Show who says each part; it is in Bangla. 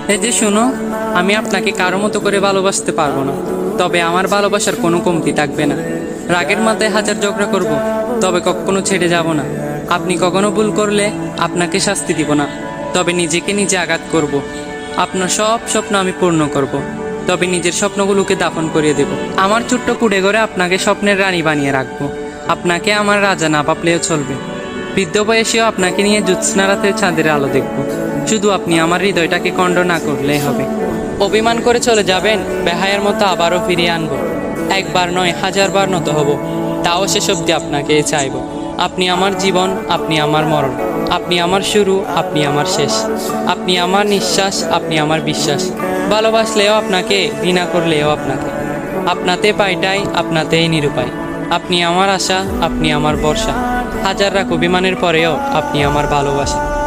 Speaker 1: এই যে শোনো, আমি আপনাকে কারো মতো করে ভালোবাসতে পারবো না, তবে আমার ভালোবাসার কোনো কমতি থাকবে না। রাগের মাথায় হাজার ঝগড়া করব, তবে কখনো ছেড়ে যাব না। আপনি কখনো ভুল করলে আপনাকে শাস্তি দিব না, তবে নিজেকে নিজে আঘাত করব। আপনার সব স্বপ্ন আমি পূর্ণ করব, তবে নিজের স্বপ্নগুলোকে দাফন করিয়ে দেব। আমার ছোট্ট কুড়ে ঘরে আপনাকে স্বপ্নের রানী বানিয়ে রাখবো। আপনাকে আমার রাজা না ভাবলেও চলবে। বৃদ্ধ বয়সেও আপনাকে নিয়ে জ্যোৎস্না রাতের চাঁদের আলো দেখব। শুধু আপনি আমার হৃদয়টাকে খণ্ড না করলেই হবে। অভিমান করে চলে যাবেন, বেহায়ের মতো আবারও ফিরিয়ে আনবো। একবার নয়, হাজারবার নত হব, তাও শেষ অবধি আপনাকে চাইব। আপনি আমার জীবন, আপনি আমার মরণ, আপনি আমার শুরু, আপনি আমার শেষ। আপনি আমার নিঃশ্বাস, আপনি আমার বিশ্বাস। ভালোবাসলেও আপনাকে, ঘৃণা করলেও আপনাকে। আপনাতে পাইটাই, আপনাতেই নিরুপায়। আপনি আমার আশা, আপনি আমার ভরসা। হাজার রাখ অভিমানের পরেও আপনি আমার ভালোবাসা।